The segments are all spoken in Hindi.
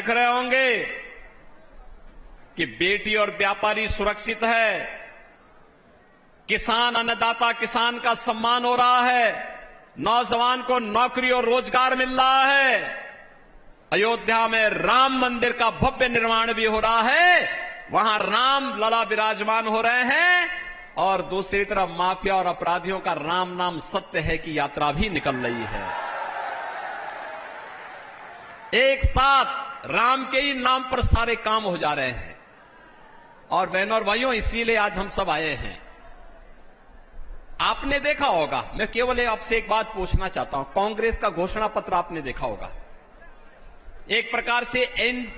देख रहे होंगे कि बेटी और व्यापारी सुरक्षित है, किसान अन्नदाता किसान का सम्मान हो रहा है, नौजवान को नौकरी और रोजगार मिल रहा है, अयोध्या में राम मंदिर का भव्य निर्माण भी हो रहा है, वहां राम लला विराजमान हो रहे हैं, और दूसरी तरफ माफिया और अपराधियों का राम नाम सत्य है की यात्रा भी निकल रही है। एक साथ राम के ही नाम पर सारे काम हो जा रहे हैं। और बहनों और भाइयों, इसीलिए आज हम सब आए हैं। आपने देखा होगा, मैं केवल आपसे एक बात पूछना चाहता हूं, कांग्रेस का घोषणा पत्र आपने देखा होगा। एक प्रकार से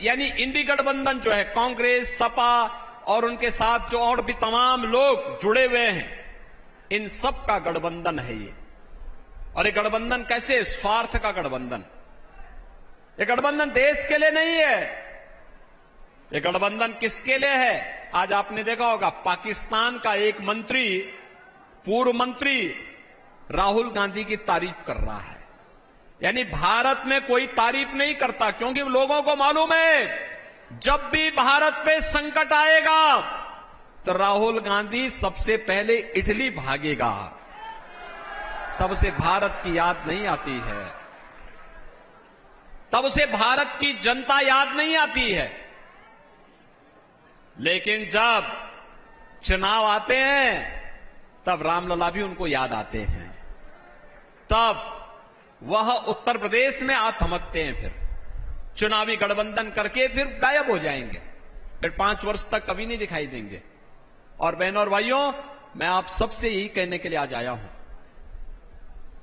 यानी इंडी गठबंधन जो है, कांग्रेस, सपा और उनके साथ जो और भी तमाम लोग जुड़े हुए हैं, इन सब का गठबंधन है ये। और ये गठबंधन कैसे? स्वार्थ का गठबंधन। ये गठबंधन देश के लिए नहीं है। ये गठबंधन किसके लिए है? आज आपने देखा होगा, पाकिस्तान का एक मंत्री, पूर्व मंत्री राहुल गांधी की तारीफ कर रहा है। यानी भारत में कोई तारीफ नहीं करता, क्योंकि लोगों को मालूम है जब भी भारत पे संकट आएगा तो राहुल गांधी सबसे पहले इटली भागेगा, तब उसे भारत की याद नहीं आती है, तब उसे भारत की जनता याद नहीं आती है। लेकिन जब चुनाव आते हैं तब रामलला भी उनको याद आते हैं, तब वह उत्तर प्रदेश में आ थमकते हैं, फिर चुनावी गठबंधन करके फिर गायब हो जाएंगे, फिर 5 वर्ष तक कभी नहीं दिखाई देंगे। और बहनों और भाइयों, मैं आप सबसे यही कहने के लिए आज आया हूं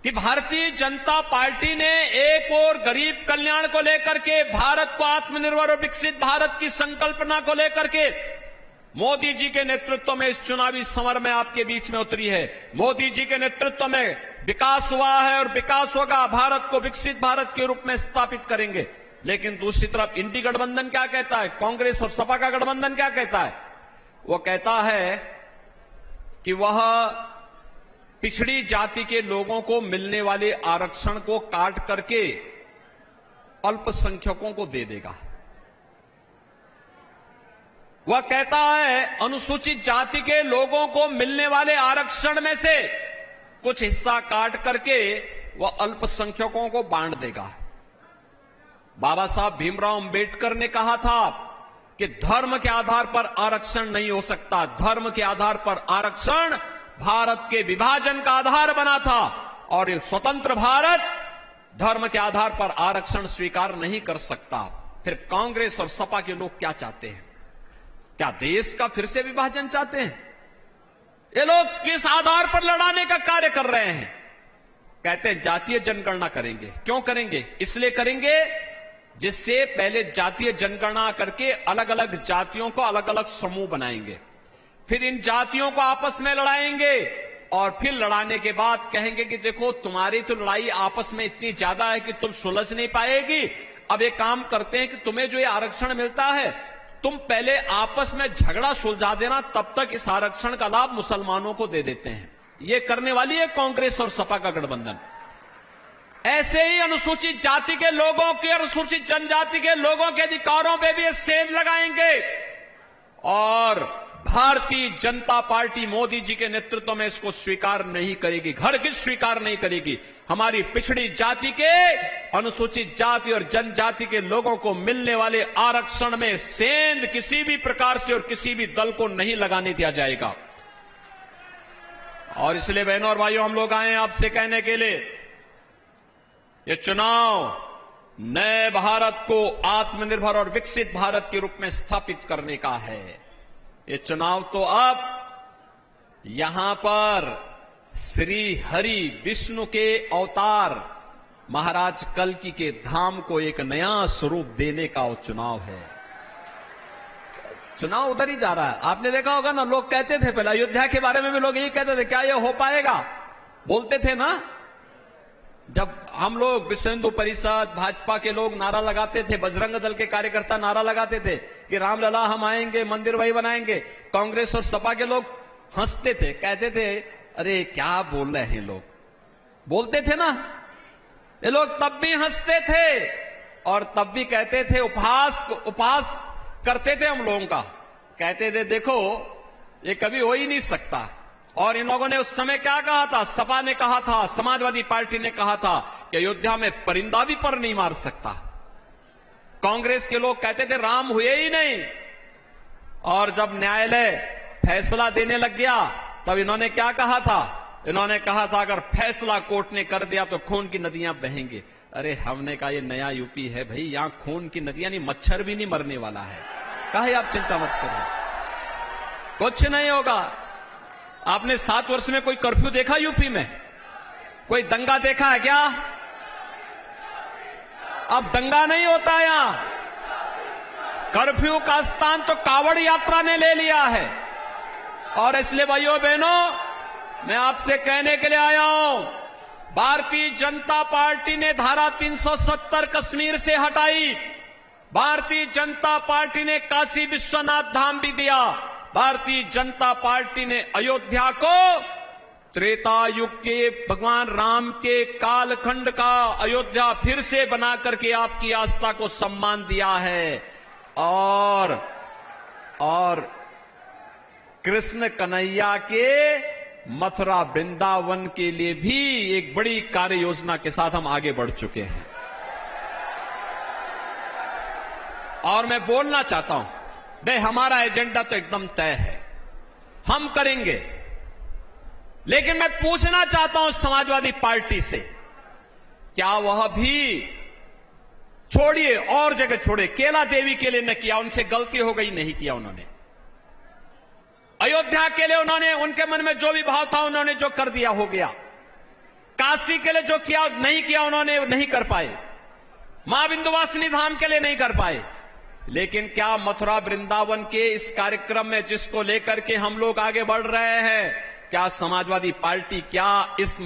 कि भारतीय जनता पार्टी ने एक और गरीब कल्याण को लेकर के, भारत को आत्मनिर्भर और विकसित भारत की संकल्पना को लेकर के मोदी जी के नेतृत्व में इस चुनावी समर में आपके बीच में उतरी है। मोदी जी के नेतृत्व में विकास हुआ है और विकास होगा, भारत को विकसित भारत के रूप में स्थापित करेंगे। लेकिन दूसरी तरफ इंडी गठबंधन क्या कहता है? कांग्रेस और सपा का गठबंधन क्या कहता है? वो कहता है कि वह पिछड़ी जाति के लोगों को मिलने वाले आरक्षण को काट करके अल्पसंख्यकों को दे देगा। वह कहता है अनुसूचित जाति के लोगों को मिलने वाले आरक्षण में से कुछ हिस्सा काट करके वह अल्पसंख्यकों को बांट देगा। बाबा साहब भीमराव अंबेडकर ने कहा था कि धर्म के आधार पर आरक्षण नहीं हो सकता, धर्म के आधार पर आरक्षण भारत के विभाजन का आधार बना था, और ये स्वतंत्र भारत धर्म के आधार पर आरक्षण स्वीकार नहीं कर सकता। फिर कांग्रेस और सपा के लोग क्या चाहते हैं? क्या देश का फिर से विभाजन चाहते हैं? ये लोग किस आधार पर लड़ाने का कार्य कर रहे हैं? कहते हैं जातीय जनगणना करेंगे। क्यों करेंगे? इसलिए करेंगे जिससे पहले जातीय जनगणना करके अलग अलग जातियों को अलग अलग समूह बनाएंगे, फिर इन जातियों को आपस में लड़ाएंगे, और फिर लड़ाने के बाद कहेंगे कि देखो तुम्हारी तो लड़ाई आपस में इतनी ज्यादा है कि तुम सुलझ नहीं पाएगी। अब एक काम करते हैं कि तुम्हें जो ये आरक्षण मिलता है तुम पहले आपस में झगड़ा सुलझा देना, तब तक इस आरक्षण का लाभ मुसलमानों को दे देते हैं। ये करने वाली है कांग्रेस और सपा का गठबंधन। ऐसे ही अनुसूचित जाति के लोगों के, अनुसूचित जनजाति के लोगों के अधिकारों पे भी सेंध लगाएंगे। और भारतीय जनता पार्टी मोदी जी के नेतृत्व में इसको स्वीकार नहीं करेगी, हरगिज़ स्वीकार नहीं करेगी। हमारी पिछड़ी जाति के, अनुसूचित जाति और जनजाति के लोगों को मिलने वाले आरक्षण में सेंध किसी भी प्रकार से और किसी भी दल को नहीं लगाने दिया जाएगा। और इसलिए बहनों और भाइयों, हम लोग आए हैं आपसे कहने के लिए, ये चुनाव नए भारत को आत्मनिर्भर और विकसित भारत के रूप में स्थापित करने का है। ये चुनाव तो अब यहां पर श्री हरि विष्णु के अवतार महाराज कल्कि के धाम को एक नया स्वरूप देने का वो चुनाव है। चुनाव उधर ही जा रहा है। आपने देखा होगा ना, लोग कहते थे पहले, अयोध्या के बारे में भी लोग यही कहते थे, क्या ये हो पाएगा? बोलते थे ना, जब हम लोग विश्व हिंदू परिषद, भाजपा के लोग नारा लगाते थे, बजरंग दल के कार्यकर्ता नारा लगाते थे कि रामलला हम आएंगे, मंदिर वही बनाएंगे, कांग्रेस और सपा के लोग हंसते थे, कहते थे अरे क्या बोल रहे हैं लोग, बोलते थे ना। ये लोग तब भी हंसते थे और तब भी कहते थे, उपहास करते थे हम लोगों का, कहते थे देखो ये कभी हो ही नहीं सकता। और इन लोगों ने उस समय क्या कहा था, सपा ने कहा था, समाजवादी पार्टी ने कहा था कि अयोध्या में परिंदा भी पर नहीं मार सकता। कांग्रेस के लोग कहते थे राम हुए ही नहीं। और जब न्यायालय फैसला देने लग गया तब इन्होंने क्या कहा था, इन्होंने कहा था अगर फैसला कोर्ट ने कर दिया तो खून की नदियां बहेंगे। अरे हमने कहा ये नया यूपी है भाई, यहां खून की नदियां नहीं, मच्छर भी नहीं मरने वाला है, काहे आप चिंता मत करो, कुछ नहीं होगा। आपने 7 वर्ष में कोई कर्फ्यू देखा यूपी में? कोई दंगा देखा है क्या? अब दंगा नहीं होता यहां। कर्फ्यू का स्थान तो कावड़ यात्रा ने ले लिया है। और इसलिए भाइयों बहनों, मैं आपसे कहने के लिए आया हूं, भारतीय जनता पार्टी ने धारा 370 कश्मीर से हटाई। भारतीय जनता पार्टी ने काशी विश्वनाथ धाम भी दिया। भारतीय जनता पार्टी ने अयोध्या को त्रेता युग के भगवान राम के कालखंड का अयोध्या फिर से बना करके आपकी आस्था को सम्मान दिया है। और कृष्ण कन्हैया के मथुरा वृंदावन के लिए भी एक बड़ी कार्य योजना के साथ हम आगे बढ़ चुके हैं। और मैं बोलना चाहता हूं, भाई हमारा एजेंडा तो एकदम तय है, हम करेंगे। लेकिन मैं पूछना चाहता हूं समाजवादी पार्टी से, क्या वह भी, छोड़िए और जगह छोड़े, केला देवी के लिए न किया, उनसे गलती हो गई, नहीं किया उन्होंने। अयोध्या के लिए उन्होंने, उनके मन में जो भी भाव था उन्होंने जो कर दिया हो गया। काशी के लिए जो किया नहीं किया उन्होंने, नहीं कर पाए। मां विंध्यवासिनी धाम के लिए नहीं कर पाए। लेकिन क्या मथुरा वृंदावन के इस कार्यक्रम में जिसको लेकर के हम लोग आगे बढ़ रहे हैं, क्या समाजवादी पार्टी क्या इस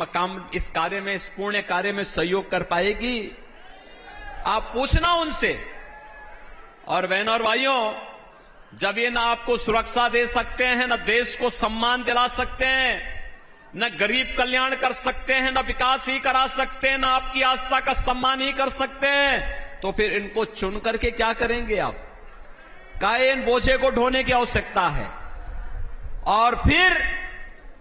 कार्य में, इस पुण्य कार्य में सहयोग कर पाएगी? आप पूछना उनसे। और बहनों और भाइयों, जब ये ना आपको सुरक्षा दे सकते हैं, न देश को सम्मान दिला सकते हैं, न गरीब कल्याण कर सकते हैं, न विकास ही करा सकते हैं, न आपकी आस्था का सम्मान ही कर सकते हैं, तो फिर इनको चुन करके क्या करेंगे आप? काहे इन बोझे को ढोने की आवश्यकता है? और फिर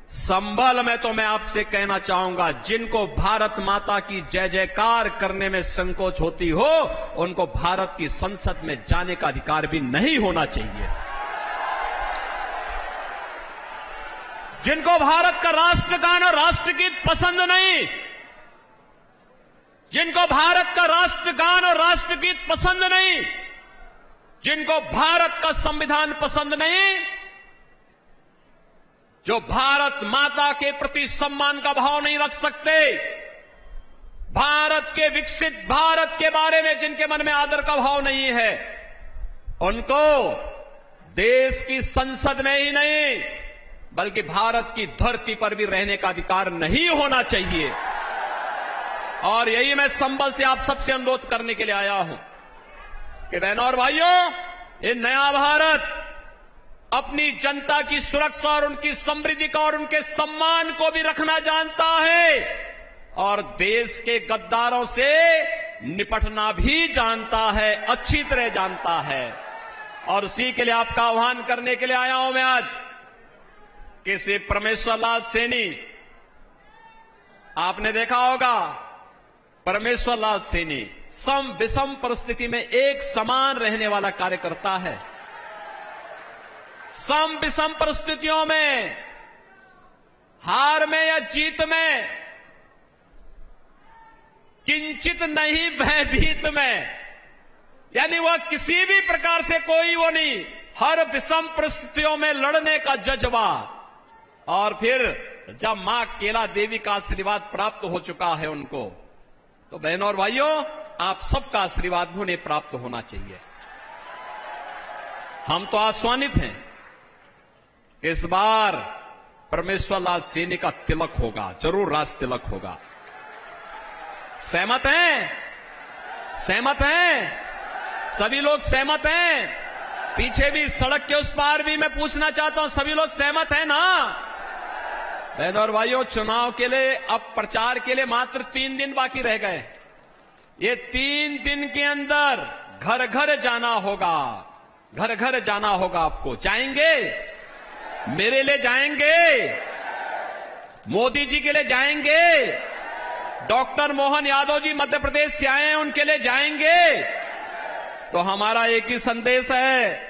संभल में तो मैं आपसे कहना चाहूंगा, जिनको भारत माता की जय जयकार करने में संकोच होती हो, उनको भारत की संसद में जाने का अधिकार भी नहीं होना चाहिए। जिनको भारत का राष्ट्रगान और राष्ट्रगीत पसंद नहीं, जिनको भारत का राष्ट्रगान और राष्ट्रगीत पसंद नहीं, जिनको भारत का संविधान पसंद नहीं, जो भारत माता के प्रति सम्मान का भाव नहीं रख सकते, भारत के विकसित भारत के बारे में जिनके मन में आदर का भाव नहीं है, उनको देश की संसद में ही नहीं बल्कि भारत की धरती पर भी रहने का अधिकार नहीं होना चाहिए। और यही मैं संबल से आप सबसे अनुरोध करने के लिए आया हूं कि बहनों और भाइयों, ये नया भारत अपनी जनता की सुरक्षा और उनकी समृद्धि का और उनके सम्मान को भी रखना जानता है और देश के गद्दारों से निपटना भी जानता है, अच्छी तरह जानता है। और उसी के लिए आपका आह्वान करने के लिए आया हूं मैं आज कि श्री परमेश्वर लाल सैनी, आपने देखा होगा परमेश्वर लाल सैनी सम विषम परिस्थिति में एक समान रहने वाला कार्यकर्ता है। सम विषम परिस्थितियों में, हार में या जीत में, किंचित नहीं भयभीत में, यानी वह किसी भी प्रकार से कोई वो नहीं, हर विषम परिस्थितियों में लड़ने का जज्बा। और फिर जब मां केला देवी का आशीर्वाद प्राप्त हो चुका है उनको, तो बहनों और भाइयों, आप सबका आशीर्वाद भी उन्हें प्राप्त होना चाहिए। हम तो आश्वानित हैं, इस बार परमेश्वर लाल सैनी का तिलक होगा, जरूर राज तिलक होगा। सहमत हैं? सहमत हैं? सभी लोग सहमत हैं? पीछे भी सड़क के उस पार भी मैं पूछना चाहता हूं, सभी लोग सहमत हैं ना? बहनों और भाइयों, चुनाव के लिए, अब प्रचार के लिए मात्र 3 दिन बाकी रह गए। ये 3 दिन के अंदर घर घर जाना होगा, घर घर जाना होगा आपको। जाएंगे? मेरे लिए जाएंगे? मोदी जी के लिए जाएंगे? डॉक्टर मोहन यादव जी मध्य प्रदेश से आए हैं, उनके लिए जाएंगे? तो हमारा एक ही संदेश है,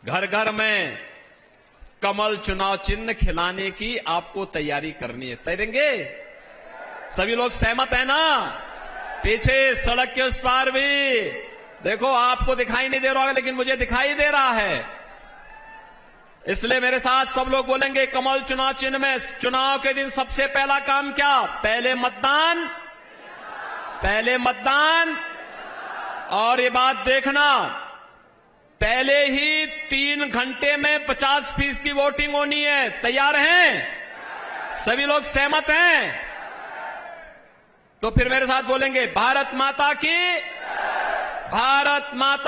घर घर में कमल चुनाव चिन्ह खिलाने की आपको तैयारी करनी है। तैरेंगे? सभी लोग सहमत है ना? पीछे सड़क के उस पार भी देखो, आपको दिखाई नहीं दे रहा है लेकिन मुझे दिखाई दे रहा है, इसलिए मेरे साथ सब लोग बोलेंगे कमल चुनाव चिन्ह में। चुनाव के दिन सबसे पहला काम क्या? पहले मतदान, पहले मतदान। और ये बात देखना, पहले ही 3 घंटे में 50% की वोटिंग होनी है। तैयार हैं? सभी लोग सहमत हैं? तो फिर मेरे साथ बोलेंगे भारत माता की, भारत माता